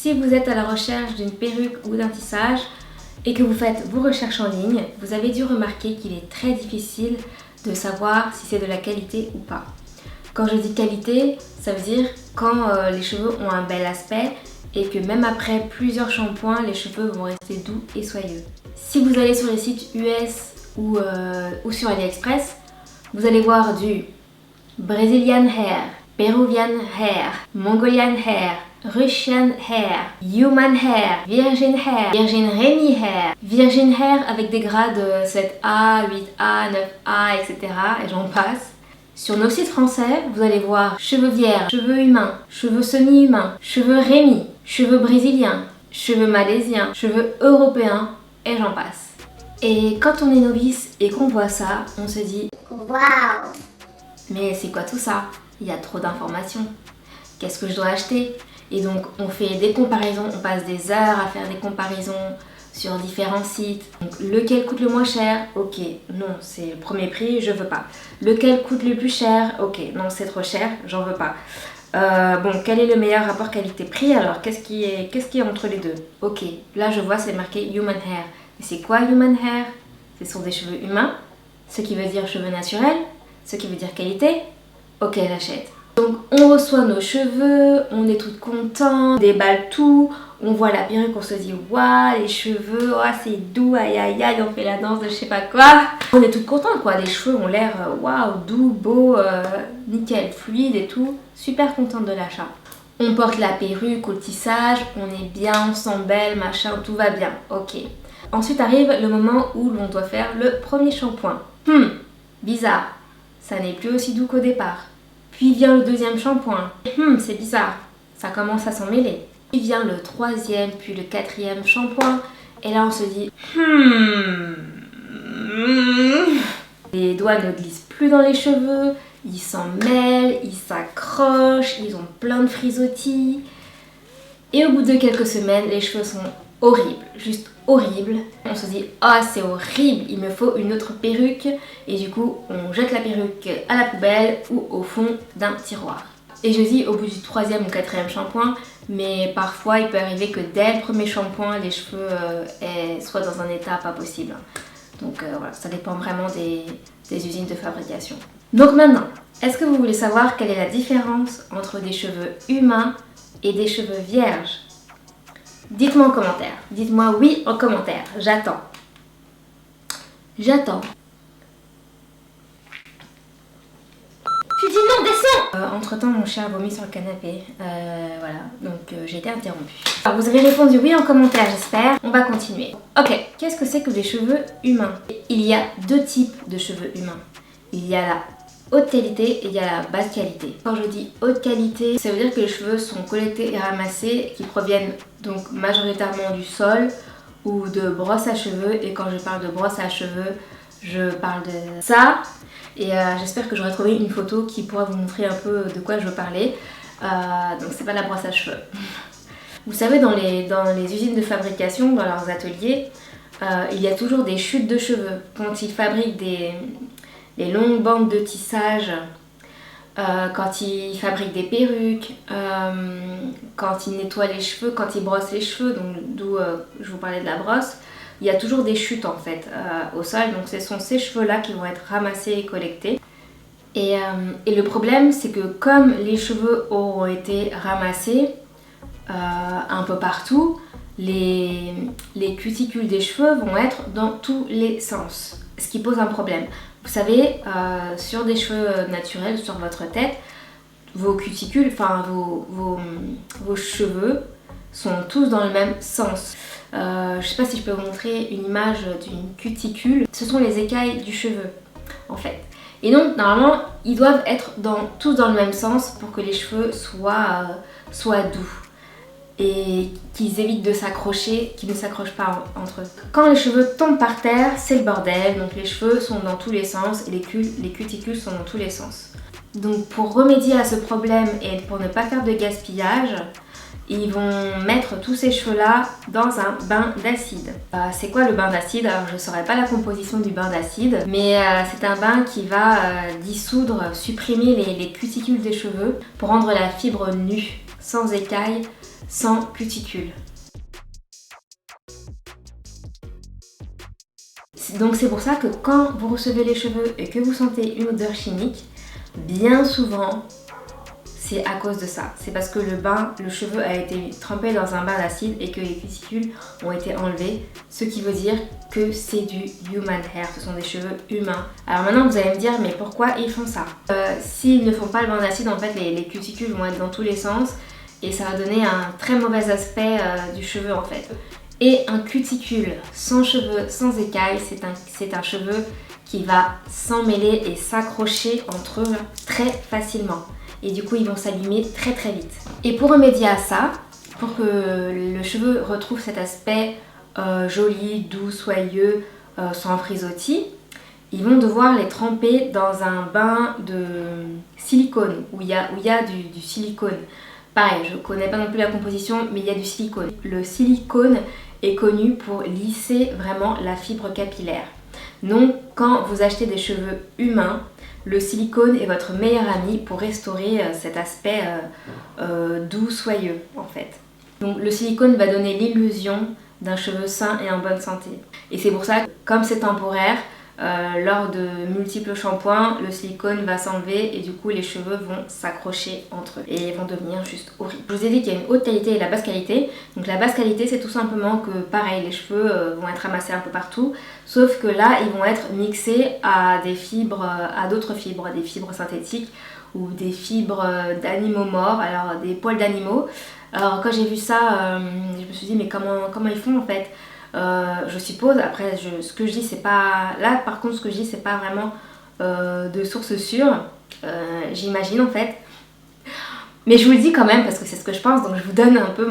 Si vous êtes à la recherche d'une perruque ou d'un tissage et que vous faites vos recherches en ligne, vous avez dû remarquer qu'il est très difficile de savoir si c'est de la qualité ou pas. Quand je dis qualité, ça veut dire quand les cheveux ont un bel aspect et que même après plusieurs shampoings, les cheveux vont rester doux et soyeux. Si vous allez sur les sites US ou sur AliExpress, vous allez voir du Brazilian Hair, Peruvian Hair, Mongolian Hair, Russian Hair, Human Hair, Virgin Hair, Virgin Remy Hair, Virgin Hair avec des grades 7A, 8A, 9A, etc. et j'en passe. Sur nos sites français, vous allez voir cheveux vierges, cheveux humains, cheveux semi-humains, cheveux Remy, cheveux brésiliens, cheveux malaisiens, cheveux européens et j'en passe. Et quand on est novice et qu'on voit ça, on se dit waouh! Mais c'est quoi tout ça? Il y a trop d'informations. Qu'est-ce que je dois acheter? Et donc on fait des comparaisons, on passe des heures à faire des comparaisons sur différents sites. Donc lequel coûte le moins cher? Ok, non, c'est le premier prix, je veux pas. Lequel coûte le plus cher? Ok, non, c'est trop cher, j'en veux pas. Bon, quel est le meilleur rapport qualité-prix? Alors, qu'est-ce qui est entre les deux? Ok, là je vois c'est marqué Human Hair. Mais c'est quoi Human Hair? Ce sont des cheveux humains, ce qui veut dire cheveux naturels, ce qui veut dire qualité. Ok, j'achète. Donc on reçoit nos cheveux, on est toutes contents, on déballe tout, on voit la perruque, on se dit waouh, les cheveux, oh, c'est doux, aïe aïe aïe, on fait la danse de je sais pas quoi. On est toutes contentes quoi, les cheveux ont l'air waouh, doux, beau, nickel, fluide et tout, super contente de l'achat. On porte la perruque au tissage, on est bien, on sent belle, machin, tout va bien, ok. Ensuite arrive le moment où l'on doit faire le premier shampoing. Bizarre, ça n'est plus aussi doux qu'au départ. Puis vient le deuxième shampoing. C'est bizarre, ça commence à s'en mêler. Puis vient le troisième, puis le quatrième shampoing. Et là on se dit Les doigts ne glissent plus dans les cheveux, ils s'en mêlent, ils s'accrochent, ils ont plein de frisottis. Et au bout de quelques semaines, les cheveux sont horribles, juste horribles. On se dit oh c'est horrible, il me faut une autre perruque et du coup on jette la perruque à la poubelle ou au fond d'un tiroir. Et je dis au bout du troisième ou quatrième shampoing, mais parfois il peut arriver que dès le premier shampoing les cheveux soient dans un état pas possible. Donc voilà, ça dépend vraiment des usines de fabrication. Donc maintenant, est-ce que vous voulez savoir quelle est la différence entre des cheveux humains et des cheveux vierges? Dites-moi en commentaire. Dites-moi oui en commentaire. J'attends. J'attends. Je dis non, descends! Entre temps, mon chien a vomi sur le canapé. Voilà, donc j'ai été interrompue. Alors, vous avez répondu oui en commentaire, j'espère. On va continuer. Ok, qu'est-ce que c'est que des cheveux humains? Il y a deux types de cheveux humains. Il y a la haute qualité et il y a la basse qualité. Quand je dis haute qualité, ça veut dire que les cheveux sont collectés et ramassés, qui proviennent donc majoritairement du sol ou de brosses à cheveux. Et quand je parle de brosse à cheveux, je parle de ça. Et j'espère que j'aurai trouvé une photo qui pourra vous montrer un peu de quoi je veux parler. Donc c'est pas la brosse à cheveux. Vous savez, dans les usines de fabrication, dans leurs ateliers, il y a toujours des chutes de cheveux. Quand ils fabriquent les longues bandes de tissage, quand ils fabriquent des perruques, quand ils nettoient les cheveux, quand ils brossent les cheveux, donc d'où je vous parlais de la brosse, il y a toujours des chutes en fait au sol, donc ce sont ces cheveux là qui vont être ramassés et collectés. Et le problème c'est que comme les cheveux auront été ramassés un peu partout, les cuticules des cheveux vont être dans tous les sens, ce qui pose un problème. Vous savez, sur des cheveux naturels, sur votre tête, vos cuticules, enfin vos cheveux sont tous dans le même sens. Je sais pas si je peux vous montrer une image d'une cuticule. Ce sont les écailles du cheveu, en fait. Et donc, normalement, ils doivent être tous dans le même sens pour que les cheveux soient doux. Et qu'ils évitent de s'accrocher, qu'ils ne s'accrochent pas entre eux. Quand les cheveux tombent par terre, c'est le bordel, donc les cheveux sont dans tous les sens et les cuticules sont dans tous les sens. Donc pour remédier à ce problème et pour ne pas faire de gaspillage, ils vont mettre tous ces cheveux-là dans un bain d'acide. C'est quoi le bain d'acide? Alors je ne saurais pas la composition du bain d'acide, mais c'est un bain qui va supprimer les cuticules des cheveux pour rendre la fibre nue, sans écailles, sans cuticule. Donc c'est pour ça que quand vous recevez les cheveux et que vous sentez une odeur chimique, bien souvent c'est à cause de ça. C'est parce que le cheveu a été trempé dans un bain d'acide et que les cuticules ont été enlevées, ce qui veut dire que c'est du human hair, ce sont des cheveux humains. Alors maintenant vous allez me dire, mais pourquoi ils font ça? S'ils ne font pas le bain d'acide, en fait les cuticules vont être dans tous les sens et ça va donner un très mauvais aspect du cheveu en fait. Et un cuticule sans cheveux, sans écailles, c'est un cheveu qui va s'emmêler et s'accrocher entre eux très facilement. Et du coup, ils vont s'abîmer très très vite. Et pour remédier à ça, pour que le cheveu retrouve cet aspect joli, doux, soyeux, sans frisottis, ils vont devoir les tremper dans un bain de silicone, où il y a du silicone. Pareil, je ne connais pas non plus la composition, mais il y a du silicone. Le silicone est connu pour lisser vraiment la fibre capillaire. Donc, quand vous achetez des cheveux humains, le silicone est votre meilleur ami pour restaurer cet aspect doux, soyeux en fait. Donc, le silicone va donner l'illusion d'un cheveu sain et en bonne santé. Et c'est pour ça que, comme c'est temporaire, lors de multiples shampoings, le silicone va s'enlever et du coup les cheveux vont s'accrocher entre eux et vont devenir juste horribles. Je vous ai dit qu'il y a une haute qualité et la basse qualité. Donc la basse qualité, c'est tout simplement que pareil, les cheveux vont être amassés un peu partout, sauf que là ils vont être mixés à des fibres, à d'autres fibres, des fibres synthétiques ou des fibres d'animaux morts, alors des poils d'animaux. Alors quand j'ai vu ça, je me suis dit mais comment ils font en fait? Je suppose, après ce que je dis c'est pas... Là par contre ce que je dis c'est pas vraiment de source sûre, j'imagine en fait. Mais je vous le dis quand même parce que c'est ce que je pense, donc je vous donne un peu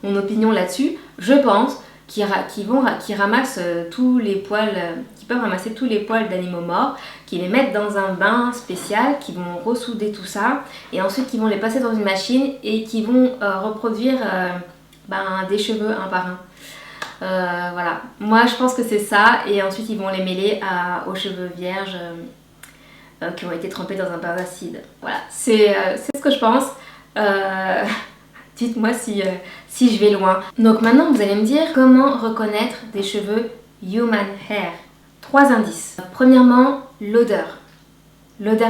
mon opinion là-dessus. Je pense qu'ils ramassent tous les poils, qu'ils peuvent ramasser tous les poils d'animaux morts, qu'ils les mettent dans un bain spécial, qu'ils vont ressouder tout ça, et ensuite qu'ils vont les passer dans une machine et qu'ils vont reproduire des cheveux un par un. Voilà, moi je pense que c'est ça, et ensuite ils vont les mêler aux cheveux vierges qui ont été trempés dans un bain d'acide. Voilà, c'est ce que je pense. Dites-moi si je vais loin. Donc maintenant vous allez me dire comment reconnaître des cheveux human hair. 3 indices. Premièrement, l'odeur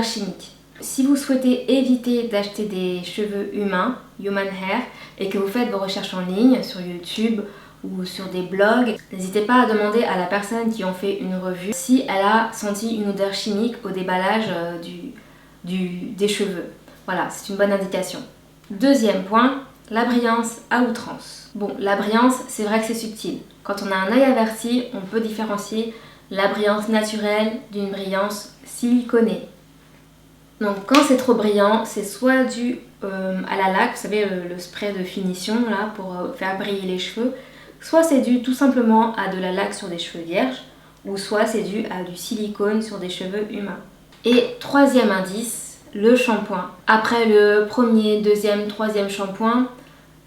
chimique. Si vous souhaitez éviter d'acheter des cheveux humains, human hair, et que vous faites vos recherches en ligne sur YouTube ou sur des blogs, n'hésitez pas à demander à la personne qui en fait une revue si elle a senti une odeur chimique au déballage des cheveux. Voilà, c'est une bonne indication. Deuxième point, la brillance à outrance. Bon, la brillance, c'est vrai que c'est subtil. Quand on a un œil averti, on peut différencier la brillance naturelle d'une brillance siliconée. Donc quand c'est trop brillant, c'est soit dû à la laque, vous savez le spray de finition là pour faire briller les cheveux, soit c'est dû tout simplement à de la laque sur des cheveux vierges, ou soit c'est dû à du silicone sur des cheveux humains. Et troisième indice, le shampoing. Après le premier, deuxième, troisième shampoing,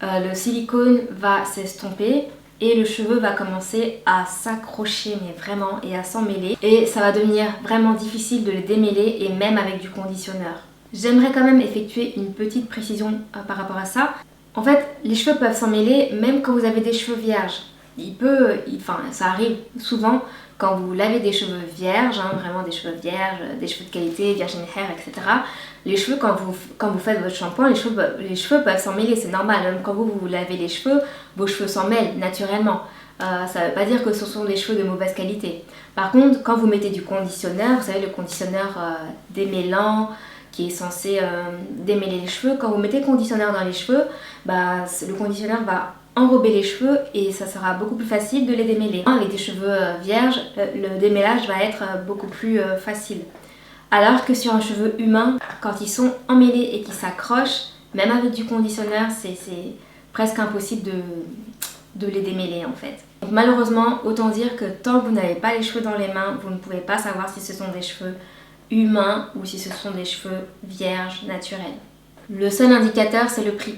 le silicone va s'estomper et le cheveu va commencer à s'accrocher, mais vraiment, et à s'emmêler. Et ça va devenir vraiment difficile de les démêler, et même avec du conditionneur. J'aimerais quand même effectuer une petite précision par rapport à ça. En fait, les cheveux peuvent s'emmêler même quand vous avez des cheveux vierges. Ça arrive souvent quand vous lavez des cheveux vierges, vraiment des cheveux vierges, des cheveux de qualité, virgin hair, etc. Les cheveux, quand vous faites votre shampoing, les cheveux peuvent s'emmêler, c'est normal. Même quand vous lavez les cheveux, vos cheveux s'en mêlent naturellement. Ça ne veut pas dire que ce sont des cheveux de mauvaise qualité. Par contre, quand vous mettez du conditionneur, vous savez le conditionneur démêlant, qui est censé démêler les cheveux, quand vous mettez le conditionneur dans les cheveux, le conditionneur va enrober les cheveux et ça sera beaucoup plus facile de les démêler. Avec des cheveux vierges, le démêlage va être beaucoup plus facile. Alors que sur un cheveu humain, quand ils sont emmêlés et qu'ils s'accrochent, même avec du conditionneur, c'est presque impossible de les démêler en fait. Donc malheureusement, autant dire que tant que vous n'avez pas les cheveux dans les mains, vous ne pouvez pas savoir si ce sont des cheveux humains ou si ce sont des cheveux vierges naturels. Le seul indicateur, c'est le prix.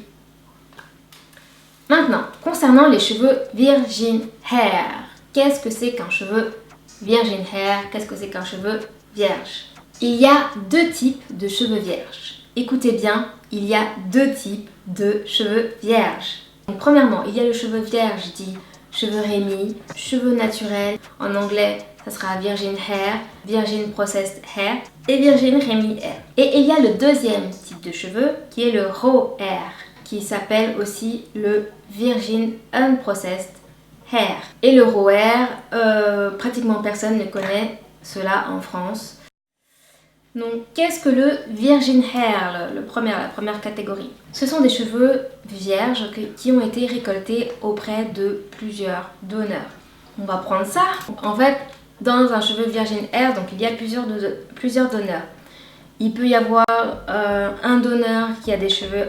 Maintenant, concernant les cheveux virgin hair, qu'est-ce que c'est qu'un cheveu virgin hair? Qu'est-ce que c'est qu'un cheveu vierge? Il y a 2 types de cheveux vierges. Écoutez bien, il y a 2 types de cheveux vierges. Donc, premièrement, il y a le cheveu vierge dit cheveux Rémi, cheveux naturels. En anglais, ça sera virgin hair, virgin processed hair et virgin Rémi hair. Et il y a le deuxième type de cheveux qui est le raw hair, qui s'appelle aussi le virgin unprocessed hair. Et le raw hair, pratiquement personne ne connaît cela en France. Donc, qu'est-ce que le virgin hair, la première catégorie? Ce sont des cheveux vierges qui ont été récoltés auprès de plusieurs donneurs. On va prendre ça. En fait, dans un cheveu virgin hair, donc il y a plusieurs donneurs. Il peut y avoir un donneur qui a des cheveux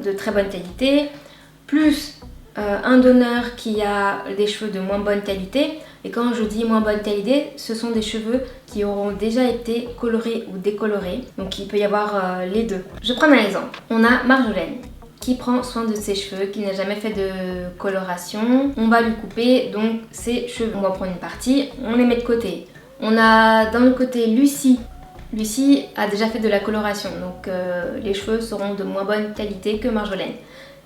de très bonne qualité, plus un donneur qui a des cheveux de moins bonne qualité. Et quand je dis moins bonne qualité, ce sont des cheveux qui auront déjà été colorés ou décolorés. Donc il peut y avoir les deux. Je prends un exemple. On a Marjolaine qui prend soin de ses cheveux, qui n'a jamais fait de coloration. On va lui couper donc ses cheveux. On va prendre une partie, on les met de côté. On a dans le côté Lucie. Lucie a déjà fait de la coloration, donc les cheveux seront de moins bonne qualité que Marjolaine.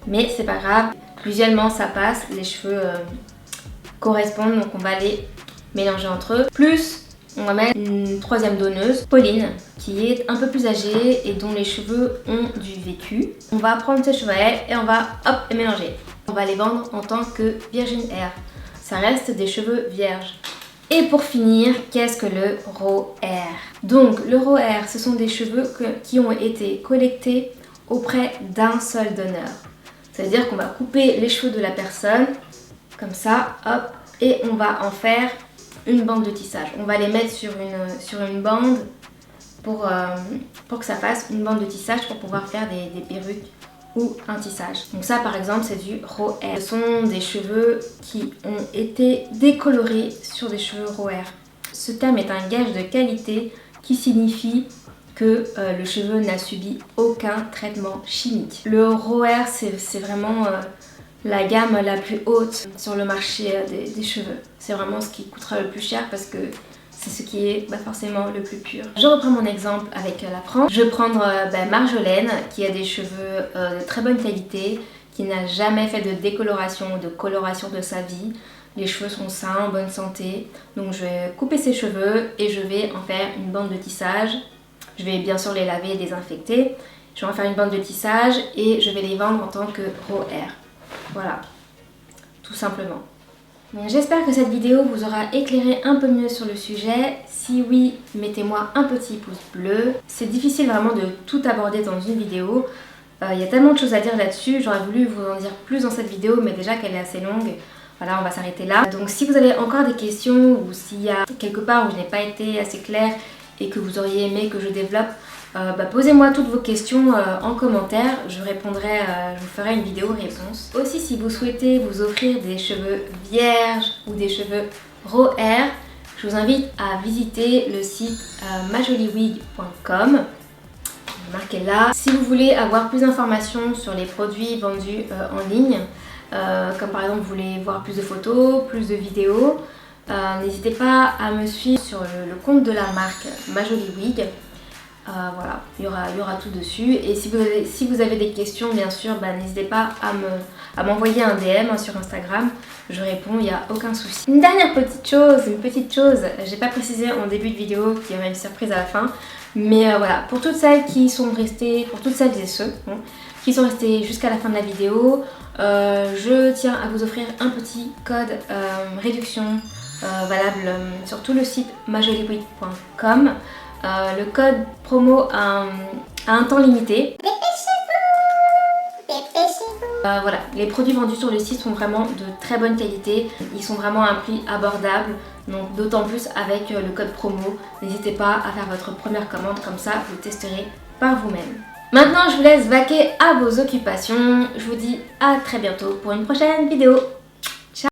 Mais c'est pas grave, visuellement ça passe, les cheveux correspondent, donc on va les mélanger entre eux. Plus, on va mettre une troisième donneuse, Pauline, qui est un peu plus âgée et dont les cheveux ont du vécu. On va prendre ses cheveux à elle et on va hop les mélanger. On va les vendre en tant que virgin hair. Ça reste des cheveux vierges. Et pour finir, qu'est-ce que le raw hair? Donc le raw hair, ce sont des cheveux qui ont été collectés auprès d'un seul donneur. Ça veut dire qu'on va couper les cheveux de la personne, comme ça, hop, et on va en faire une bande de tissage. On va les mettre sur une bande pour que ça fasse une bande de tissage pour pouvoir faire des perruques ou un tissage. Donc ça par exemple c'est du raw hair. Ce sont des cheveux qui ont été décolorés sur des cheveux raw hair. Ce terme est un gage de qualité qui signifie que le cheveu n'a subi aucun traitement chimique. Le raw hair c'est vraiment la gamme la plus haute sur le marché des cheveux. C'est vraiment ce qui coûtera le plus cher parce que c'est ce qui est forcément le plus pur. Je reprends mon exemple avec la France. Je vais prendre Marjolaine qui a des cheveux de très bonne qualité, qui n'a jamais fait de décoloration ou de coloration de sa vie. Les cheveux sont sains, en bonne santé. Donc je vais couper ses cheveux et je vais en faire une bande de tissage. Je vais bien sûr les laver et désinfecter. Je vais en faire une bande de tissage et je vais les vendre en tant que raw hair. Voilà, tout simplement. J'espère que cette vidéo vous aura éclairé un peu mieux sur le sujet. Si oui, mettez-moi un petit pouce bleu. C'est difficile vraiment de tout aborder dans une vidéo. Il y a tellement de choses à dire là-dessus. J'aurais voulu vous en dire plus dans cette vidéo, mais déjà qu'elle est assez longue. Voilà, on va s'arrêter là. Donc si vous avez encore des questions ou s'il y a quelque part où je n'ai pas été assez claire et que vous auriez aimé que je développe, posez-moi toutes vos questions en commentaire, je répondrai, je vous ferai une vidéo réponse. Aussi, si vous souhaitez vous offrir des cheveux vierges ou des cheveux raw hair, je vous invite à visiter le site majoliwig.com. Marquez là. Si vous voulez avoir plus d'informations sur les produits vendus en ligne, comme par exemple vous voulez voir plus de photos, plus de vidéos, n'hésitez pas à me suivre sur le compte de la marque Majoliwig. Voilà, il y aura tout dessus. Et si vous avez des questions, bien sûr, n'hésitez pas à m'envoyer un DM sur Instagram. Je réponds, il n'y a aucun souci. Une dernière petite chose, j'ai pas précisé en début de vidéo qu'il y aurait une surprise à la fin. Mais voilà, pour toutes celles qui sont restées, pour toutes celles et ceux qui sont restés jusqu'à la fin de la vidéo, je tiens à vous offrir un petit code réduction valable sur tout le site majoliwig.com. Le code promo a un temps limité. Voilà, les produits vendus sur le site sont vraiment de très bonne qualité. Ils sont vraiment à un prix abordable. Donc d'autant plus avec le code promo. N'hésitez pas à faire votre première commande, comme ça vous testerez par vous-même. Maintenant je vous laisse vaquer à vos occupations. Je vous dis à très bientôt pour une prochaine vidéo. Ciao.